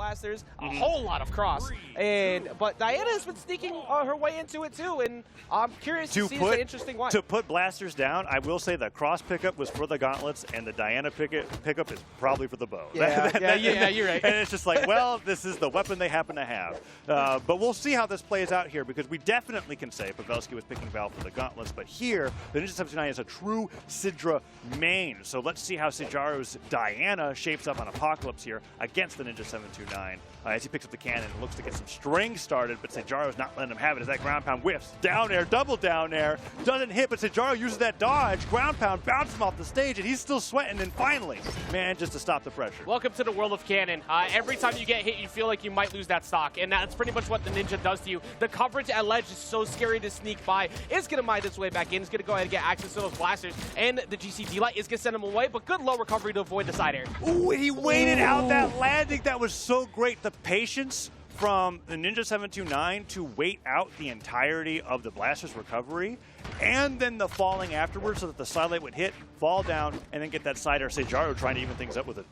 blasters, a whole lot of cross. But Diana has been sneaking her way into it too, and I'm curious to see the interesting one. To put blasters down, I will say the cross pickup was for the gauntlets, and the Diana pickup is probably for the bow. Yeah, you're right. And it's just like, well, this is the weapon they happen to have. But we'll see how this plays out here, because we definitely can say Pavelski was picking Val for the gauntlets, but here, the Ninja729 is a true Sidra main. So let's see how Seijaru's Diana shapes up on Apocalypse here against the Ninja729. As he picks up the cannon, it looks to get some strings started, but Seijaru's not letting him have it as that ground pound whiffs. Down air, double down air, doesn't hit, but Seijaru uses that dodge, ground pound, bounces him off the stage, and he's still sweating, and finally manages to stop the pressure. Welcome to the world of Cannon. Every time you get hit, you feel like you might lose that stock, and that's pretty much what the Ninja does to you. The coverage at ledge is so scary to sneak by. It's going to mine its way back in. It's going to go ahead and get access to those blasters, and the GCD light is going to send him away, but good low recovery to avoid the side air. Ooh, he waited out that landing. That was so great. The patience from the Ninja729 to wait out the entirety of the blaster's recovery, and then the falling afterwards so that the side light would hit, fall down, and then get that side air. Seijaru trying to even things up with a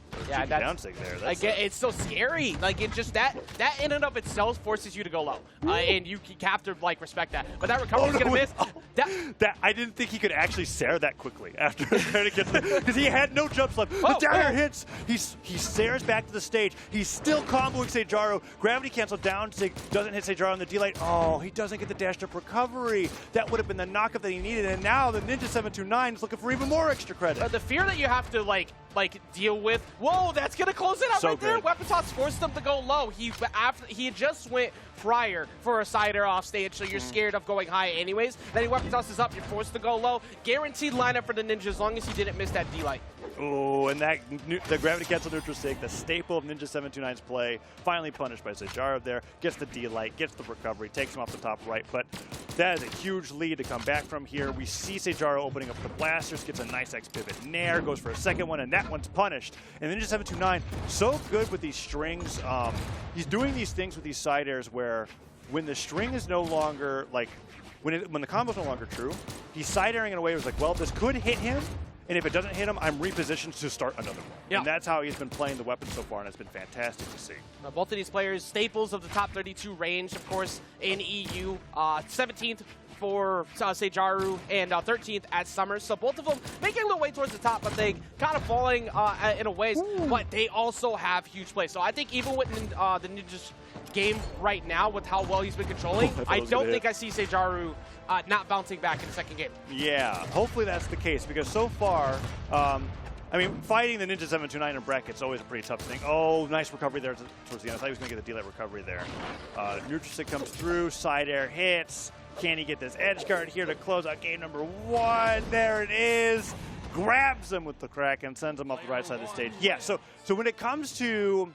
down sig there. That's it's so scary. Like, it just, that in and of itself forces you to go low. And you have to, like, respect that. But that recovery is going to miss. That I didn't think he could actually Sair that quickly after trying to get because he had no jumps left. The down air hits. He Sairs back to the stage. He's still comboing Seijaru. Gravity cancel down sig doesn't hit Seijaru on the D-light. Oh, he doesn't get the dashed up recovery. That would have been the knockup that he needed. And now the Ninja729 is looking for even more extra credit. The fear that you have to like deal with. Whoa, that's gonna close it out right there. Weapon toss forced him to go low. He just went prior for a side air off stage, so you're scared of going high anyways. Then he weapon tosses up, you're forced to go low. Guaranteed lineup for the Ninja as long as he didn't miss that D-light. Oh, and the gravity cancel neutral sig, the staple of Ninja729's play, finally punished by Seijaru there. Gets the D-light, gets the recovery, takes him off the top right, but that is a huge lead to come back from here. We see Seijaru opening up the blasters, gets a nice X pivot nair, goes for a second one, and that one's punished. And Ninja729, so good with these strings. He's doing these things with these side airs where when the string is no longer, like, when the combo's no longer true, he's side airing in a way where it's like, well, this could hit him, and if it doesn't him, I'm repositioned to start another one. Yep. And that's how he's been playing the weapon so far, and it's been fantastic to see. Both of these players, staples of the top 32 range, of course, in EU. 17th for Seijaru and 13th at Summers. So both of them making a little way towards the top, but they kind of falling in a ways. But they also have huge plays. So I think even with the Ninja's game right now, with how well he's been controlling, I don't think I see Seijaru not bouncing back in the second game. Yeah, hopefully that's the case, because so far, I mean, fighting the Ninja729 in bracket's always a pretty tough thing. Oh, nice recovery there towards the end. I thought he was going to get the D-light recovery there. Neutral stick comes through, side air hits. Can he get this edge guard here to close out game number 1? There it is. Grabs him with the crack and sends him off the right side of the stage. Yeah, so when it comes to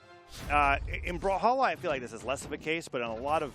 in Brawlhalla, I feel like this is less of a case, but in a lot of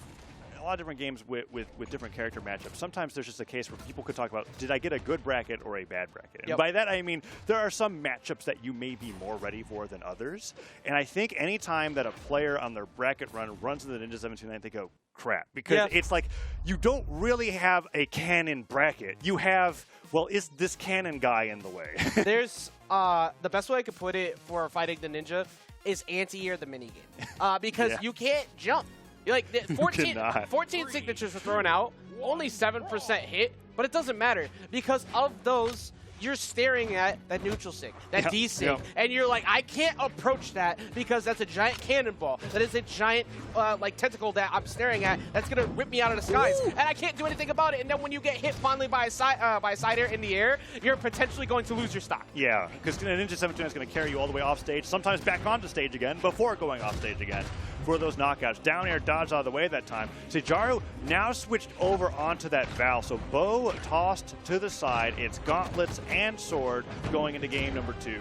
different games with different character matchups, sometimes there's just a case where people could talk about, did I get a good bracket or a bad bracket? And by that I mean there are some matchups that you may be more ready for than others. And I think anytime that a player on their bracket run runs into the Ninja729, they go, crap. Because it's like, you don't really have a canon bracket. You have, well, is this canon guy in the way? There's, the best way I could put it for fighting the Ninja is anti-air the minigame. Because you can't jump. You're like, 14 signatures were thrown out, only 7% hit, but it doesn't matter. Because of those, you're staring at that neutral sig, that D sig, and you're like, I can't approach that because that's a giant cannonball. That is a giant like tentacle that I'm staring at that's gonna rip me out of the skies, and I can't do anything about it. And then when you get hit finally by a side air in the air, you're potentially going to lose your stock. Yeah, because Ninja729 is going to carry you all the way off stage, sometimes back onto stage again before going off stage again for those knockouts. Down air dodged out of the way that time. Seijaru now switched over onto that Val, so bow tossed to the side. It's gauntlets and sword going into game number 2.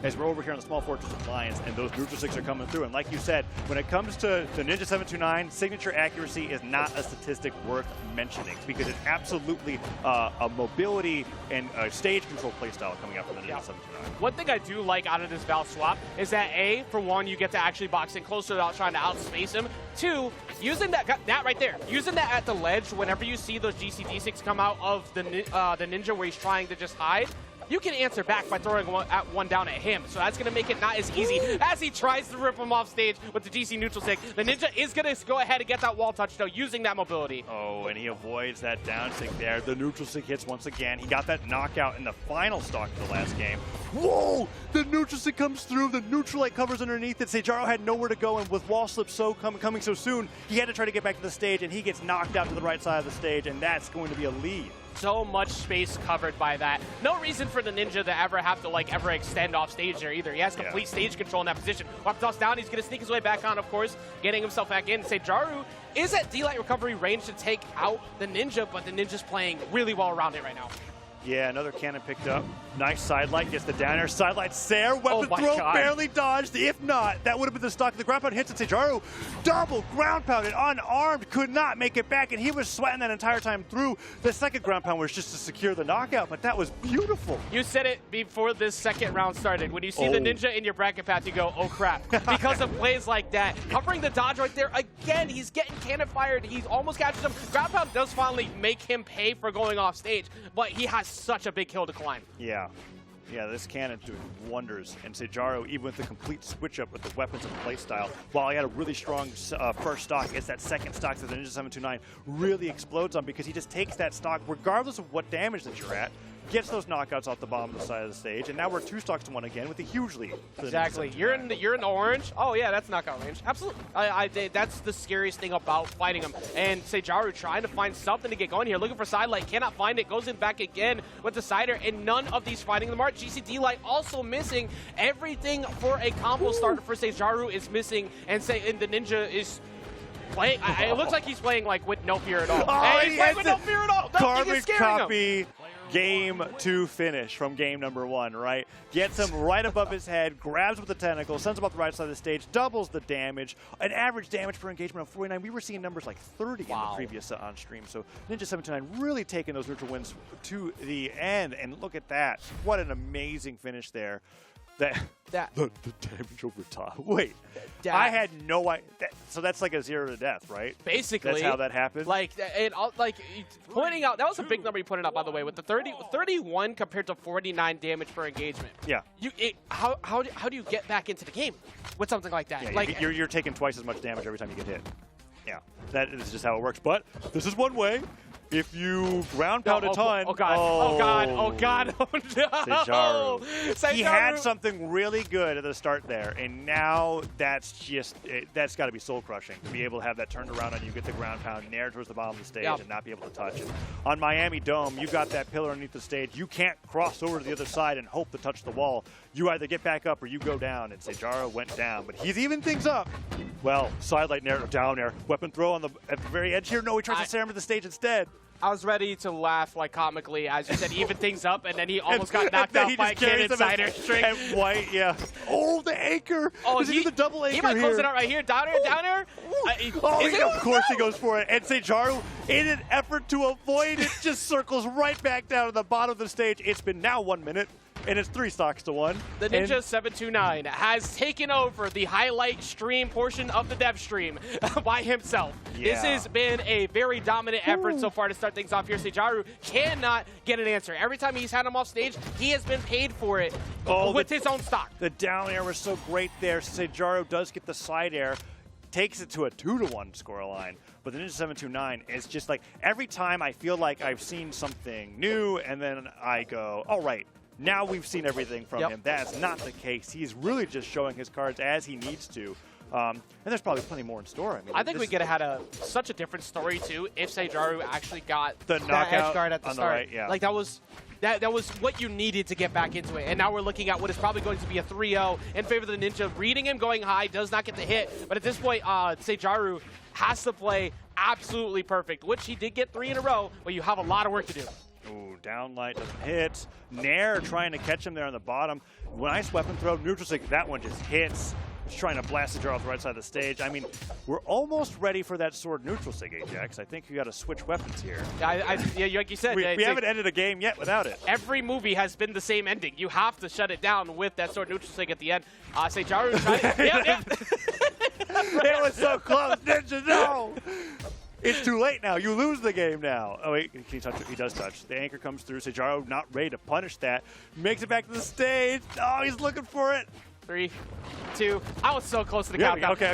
As we're over here on the small fortress of Lions, and those neutral sigs are coming through. And like you said, when it comes to the Ninja729, signature accuracy is not a statistic worth mentioning, because it's absolutely a mobility and a stage control playstyle coming out from the Ninja729. One thing I do like out of this Val swap is that A, for one, you get to actually box in closer without trying to outspace him. 2, using that right there, using that at the ledge whenever you see those GCD6 come out of the Ninja where he's trying to just hide, you can answer back by throwing one down at him. So that's going to make it not as easy as he tries to rip him off stage with the DC neutral stick. The Ninja is going to go ahead and get that wall touch, though, using that mobility. Oh, and he avoids that down stick there. The neutral stick hits once again. He got that knockout in the final stock of the last game. Whoa! The neutral stick comes through. The neutral light covers underneath it. Seijaru had nowhere to go, and with wall slip coming so soon, he had to try to get back to the stage, and he gets knocked out to the right side of the stage, and that's going to be a lead. So much space covered by that. No reason for the Ninja to ever have to ever extend off stage there either. He has complete stage control in that position. Up toss down, he's going to sneak his way back on, of course, getting himself back in. Seijaru is at D-Light recovery range to take out the Ninja, but the Ninja's playing really well around it right now. Yeah, another cannon picked up. Nice side light, gets the down air. Side light, Sair, weapon throw, barely dodged. If not, that would have been the stock. The ground pound hits at Seijaru. Double ground pounded, unarmed, could not make it back, and he was sweating that entire time through. The second ground pound was just to secure the knockout, but that was beautiful. You said it before this second round started. When you see the Ninja in your bracket path, you go, oh crap. Because of plays like that. Covering the dodge right there, again, he's getting cannon fired. He's almost catches him. Ground pound does finally make him pay for going off stage, but he has such a big hill to climb. Yeah. Yeah, this cannon doing wonders. And Seijaru, even with the complete switch up with the weapons and playstyle, while he had a really strong first stock, it's that second stock that the Ninja729 really explodes on, because he just takes that stock, regardless of what damage that you're at, gets those knockouts off the bottom of the side of the stage, and now we're 2 stocks to 1 again with a huge lead. Exactly. You're in the orange. Oh yeah, that's knockout range. Absolutely. That's the scariest thing about fighting him. And Seijaru trying to find something to get going here, looking for side light, cannot find it, goes in back again with the sider, and none of these finding the mark. GCD light also missing. Everything for a combo starter for Seijaru is missing, and the Ninja is playing. It looks like he's playing with no fear at all. Oh, he's playing with no fear at all. Carbon copy. Game 2 finish from game number 1, right? Gets him right above his head, grabs with the tentacle, sends him up the right side of the stage, doubles the damage. An average damage per engagement of 49. We were seeing numbers like 30 in the previous on stream. So Ninja729 really taking those neutral wins to the end. And look at that. What an amazing finish there. The damage over top. Wait, I had no idea. So that's like a 0 to death, right? Basically. That's how that happened? Pointing out, that was a big number you pointed out, by the way, with the 31 compared to 49 damage per engagement. Yeah. How do you get back into the game with something like that? Yeah, you're taking twice as much damage every time you get hit. Yeah, that is just how it works. But this is one way. If you ground pound a ton. Oh, God. Oh, God. Oh, God. Oh, no. Seijaru. He had something really good at the start there, and now that's got to be soul-crushing to be able to have that turned around on you, get the ground pound, nair towards the bottom of the stage, and not be able to touch it. On Miami Dome, you got that pillar underneath the stage. You can't cross over to the other side and hope to touch the wall. You either get back up or you go down, and Seijaru went down. But he's even things up. Well, side light nair, down air, weapon throw at the very edge here. No, he tries to Seijaru to the stage instead. I was ready to laugh comically as you said, even things up, and then he almost got knocked out by a cannon cider string. And White, yeah. Oh, the anchor. Oh, he the double anchor. He might close it out right here. Down air. Of course he goes for it. And Seijaru, in an effort to avoid it, just circles right back down to the bottom of the stage. It's been now 1 minute. And it's 3 stocks to 1. The Ninja729 has taken over the highlight stream portion of the dev stream by himself. Yeah. This has been a very dominant effort so far to start things off here. Seijaru cannot get an answer. Every time he's had him off stage, he has been paid for it with his own stock. The down air was so great there. Seijaru does get the side air, takes it to a 2-1 scoreline. But the Ninja729 is just like, every time I feel like I've seen something new, and then I go, all right. Now we've seen everything from him. That's not the case. He's really just showing his cards as he needs to. And there's probably plenty more in store. I think we could have had such a different story, too, if Seijaru actually got the knockout edge guard at the start. Right, yeah. That was what you needed to get back into it. And now we're looking at what is probably going to be a 3-0 in favor of the Ninja. Reading him, going high, does not get the hit. But at this point, Seijaru has to play absolutely perfect, which he did get 3 in a row, but you have a lot of work to do. Ooh, down light doesn't hit. Nair trying to catch him there on the bottom. Nice weapon throw. Neutral stick, that one just hits. Just trying to blast the jar off the right side of the stage. I mean, we're almost ready for that sword neutral stick, Ajax. I think you got to switch weapons here. Yeah, like you said. We haven't ended a game yet without it. Every movie has been the same ending. You have to shut it down with that sword neutral stick at the end. Seijaru tried it. Yep. It was so close. Ninja, no! It's too late now. You lose the game now. Oh, wait. Can he touch it? He does touch. The anchor comes through. Seijaru not ready to punish that. Makes it back to the stage. Oh, he's looking for it. 3, 2. I was so close to the countdown. Okay.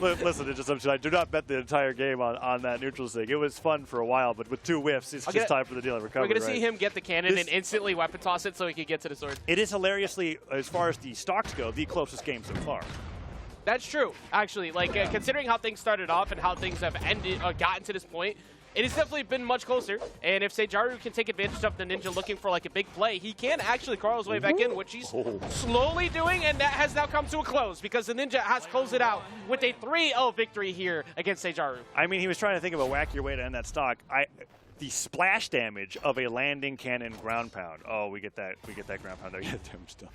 Listen, Ninja729, do not bet the entire game on that neutral sig. It was fun for a while, but with 2 whiffs, it's just time for the dealer recovery. We're going to see him get the cannon and instantly weapon toss it so he can get to the sword. It is hilariously, as far as the stocks go, the closest game so far. That's true, actually. Like, considering how things started off and how things have ended, gotten to this point, it has definitely been much closer. And if Seijaru can take advantage of the Ninja looking for like a big play, he can actually crawl his way back in, which he's slowly doing, and that has now come to a close because the Ninja has closed it out with a 3-0 victory here against Seijaru. I mean, he was trying to think of a wackier way to end that stock. The splash damage of a landing cannon ground pound. Oh, we get that ground pound there. Yeah, still.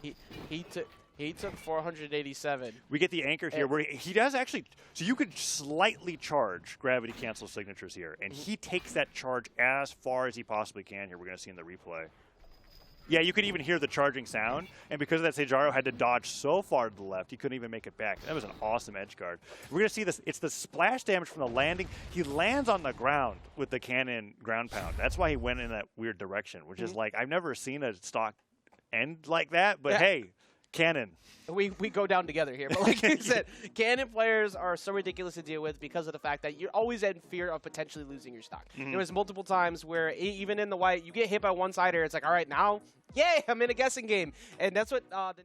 He took 487. We get the anchor here where he does actually, so you could slightly charge gravity cancel signatures here, and he takes that charge as far as he possibly can here. We're going to see in the replay. Yeah, you could even hear the charging sound, and because of that, Seijaru had to dodge so far to the left, he couldn't even make it back. That was an awesome edge guard. We're going to see this. It's the splash damage from the landing. He lands on the ground with the cannon ground pound. That's why he went in that weird direction, which is like, I've never seen a stock end like that, but hey, Cannon. We go down together here. But like you said, Cannon players are so ridiculous to deal with because of the fact that you're always in fear of potentially losing your stock. There was multiple times where even in the white, you get hit by one-sider. It's like, all right, now, yay, I'm in a guessing game. And that's what the